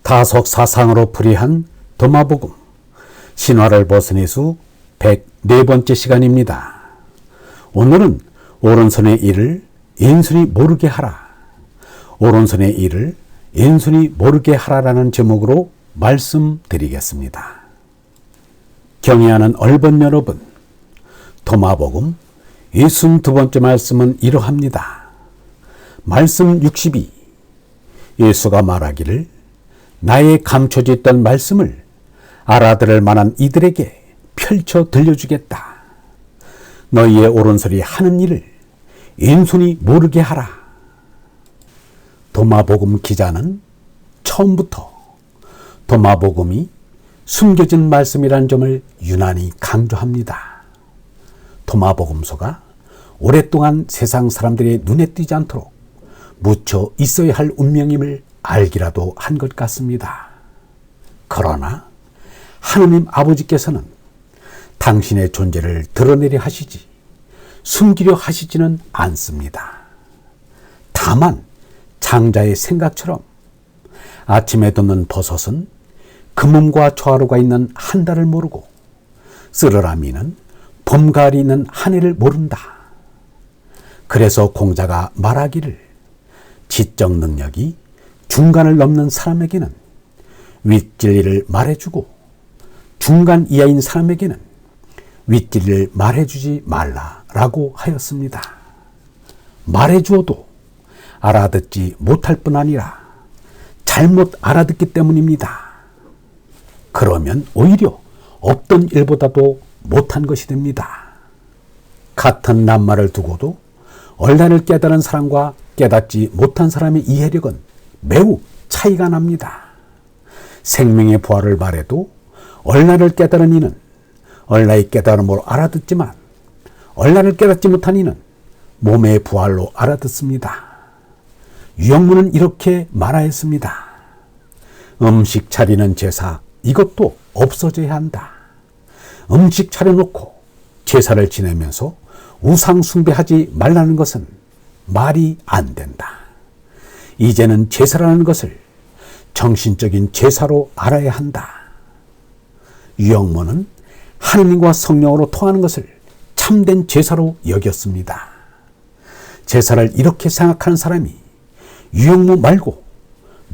다속사상으로 풀이한 도마복음 신화를 벗은 이수 104번째 시간입니다. 오늘은 오른손의 일을 왼손이 모르게 하라, 오른손의 일을 왼손이 모르게 하라라는 제목으로 말씀드리겠습니다. 경애하는 얼번 여러분, 도마복음 62번째 말씀은 이러합니다. 말씀 62. 예수가 말하기를 나의 감춰져 있던 말씀을 알아들을 만한 이들에게 펼쳐 들려주겠다. 너희의 오른손이 하는 일을 왼손이 모르게 하라. 도마복음 기자는 처음부터 도마복음이 숨겨진 말씀이라는 점을 유난히 강조합니다. 도마복음서가 오랫동안 세상 사람들의 눈에 띄지 않도록 묻혀 있어야 할 운명임을 알기라도 한 것 같습니다. 그러나 하느님 아버지께서는 당신의 존재를 드러내려 하시지 숨기려 하시지는 않습니다. 다만 장자의 생각처럼 아침에 돋는 버섯은 금음과 초하루가 있는 한 달을 모르고 쓰르라미는 봄가을이 있는 한 해를 모른다. 그래서 공자가 말하기를 지적 능력이 중간을 넘는 사람에게는 윗진리를 말해주고 중간 이하인 사람에게는 윗진리를 말해주지 말라라고 하였습니다. 말해주어도 알아듣지 못할 뿐 아니라 잘못 알아듣기 때문입니다. 그러면 오히려 없던 일보다도 못한 것이 됩니다. 같은 낱말을 두고도 얼란을 깨달은 사람과 깨닫지 못한 사람의 이해력은 매우 차이가 납니다. 생명의 부활을 말해도 얼란을 깨달은 이는 얼라의 깨달음으로 알아듣지만 얼란을 깨닫지 못한 이는 몸의 부활로 알아듣습니다. 유영문은 이렇게 말하였습니다. 음식 차리는 제사 이것도 없어져야 한다. 음식 차려놓고 제사를 지내면서 우상 숭배하지 말라는 것은 말이 안 된다. 이제는 제사라는 것을 정신적인 제사로 알아야 한다. 유영모는 하느님과 성령으로 통하는 것을 참된 제사로 여겼습니다. 제사를 이렇게 생각하는 사람이 유영모 말고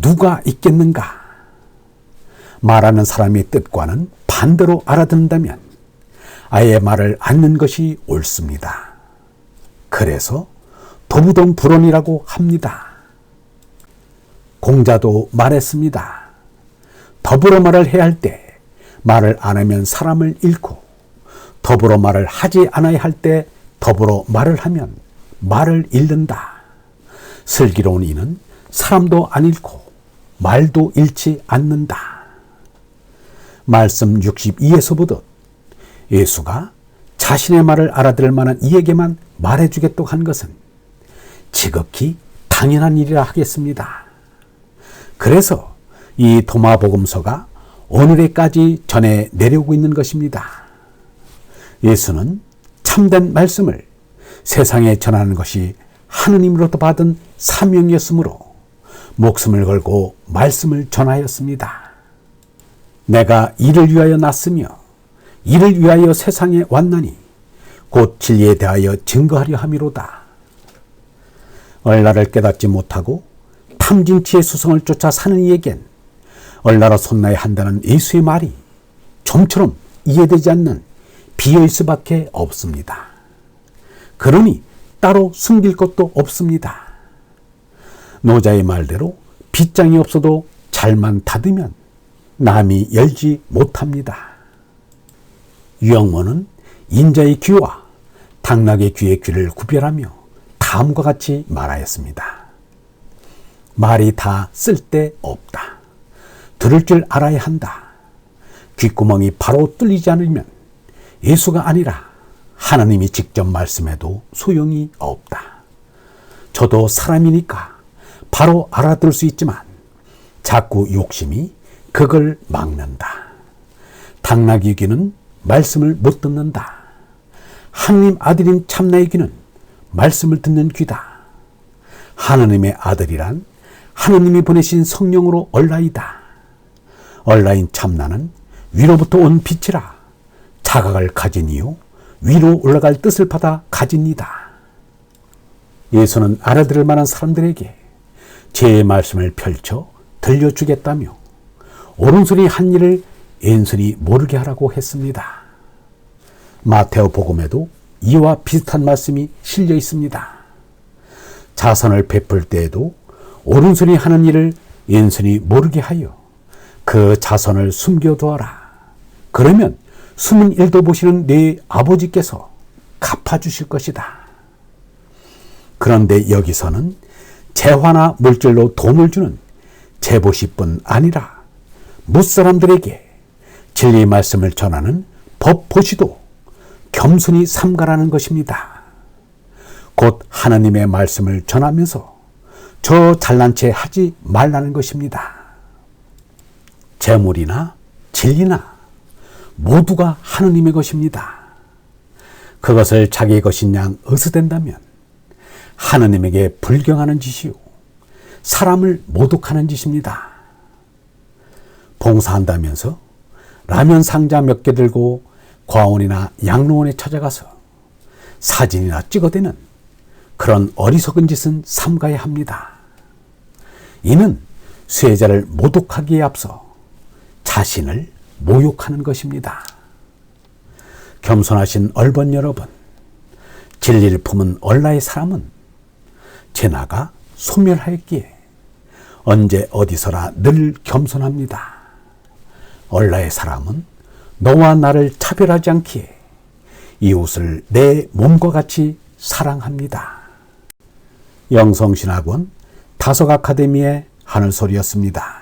누가 있겠는가? 말하는 사람의 뜻과는 반대로 알아듣는다면 아예 말을 않는 것이 옳습니다. 그래서 도부동불언이라고 합니다. 공자도 말했습니다. 더불어 말을 해야 할 때 말을 안 하면 사람을 잃고 더불어 말을 하지 않아야 할 때 더불어 말을 하면 말을 잃는다. 슬기로운 이는 사람도 안 잃고 말도 잃지 않는다. 말씀 62에서 보듯 예수가 자신의 말을 알아들을 만한 이에게만 말해주겠다고 한 것은 지극히 당연한 일이라 하겠습니다. 그래서 이 도마복음서가 오늘에까지 전해 내려오고 있는 것입니다. 예수는 참된 말씀을 세상에 전하는 것이 하느님으로부터 받은 사명이었으므로 목숨을 걸고 말씀을 전하였습니다. 내가 이를 위하여 났으며 이를 위하여 세상에 왔나니 곧 진리에 대하여 증거하려 함이로다. 얼라를 깨닫지 못하고 탐진치의 수성을 쫓아 사는 이에겐 얼라로 손나야 한다는 예수의 말이 좀처럼 이해되지 않는 비어일 수밖에 없습니다. 그러니 따로 숨길 것도 없습니다. 노자의 말대로 빗장이 없어도 잘만 닫으면 남이 열지 못합니다. 유영모는 인자의 귀와 당나귀의 귀의 귀를 구별하며 다음과 같이 말하였습니다. 말이 다 쓸데없다. 들을 줄 알아야 한다. 귓구멍이 바로 뚫리지 않으면 예수가 아니라 하나님이 직접 말씀해도 소용이 없다. 저도 사람이니까 바로 알아들을 수 있지만 자꾸 욕심이 그걸 막는다. 당나귀 귀는 말씀을 못 듣는다. 하느님 아들인 참나의 귀는 말씀을 듣는 귀다. 하느님의 아들이란 하느님이 보내신 성령으로 얼라이다. 온라인 참나는 위로부터 온 빛이라 자각을 가진 이유 위로 올라갈 뜻을 받아 가집니다. 예수는 알아들을 만한 사람들에게 제 말씀을 펼쳐 들려주겠다며 오른손이 한 일을 왼손이 모르게 하라고 했습니다. 마테오 복음에도 이와 비슷한 말씀이 실려 있습니다. 자선을 베풀 때에도 오른손이 하는 일을 왼손이 모르게 하여 그 자선을 숨겨두어라. 그러면 숨은 일도 보시는 네 아버지께서 갚아주실 것이다. 그런데 여기서는 재화나 물질로 돈을 주는 제보시뿐 아니라 무사람들에게 진리 말씀을 전하는 법보시도 겸손히 삼가라는 것입니다. 곧 하나님의 말씀을 전하면서 저 잘난 체 하지 말라는 것입니다. 재물이나 진리나 모두가 하느님의 것입니다. 그것을 자기 것인 양 의스댄다면 하느님에게 불경하는 짓이요 사람을 모독하는 짓입니다. 봉사한다면서 라면 상자 몇 개 들고 과원이나 양로원에 찾아가서 사진이나 찍어대는 그런 어리석은 짓은 삼가야 합니다. 이는 수혜자를 모독하기에 앞서 자신을 모욕하는 것입니다. 겸손하신 얼번 여러분, 진리를 품은 얼라의 사람은 제나가 소멸하였기에 언제 어디서나 늘 겸손합니다. 얼라의 사람은 너와 나를 차별하지 않기에 이웃을 내 몸과 같이 사랑합니다. 영성신학원 다석 아카데미의 하늘소리였습니다.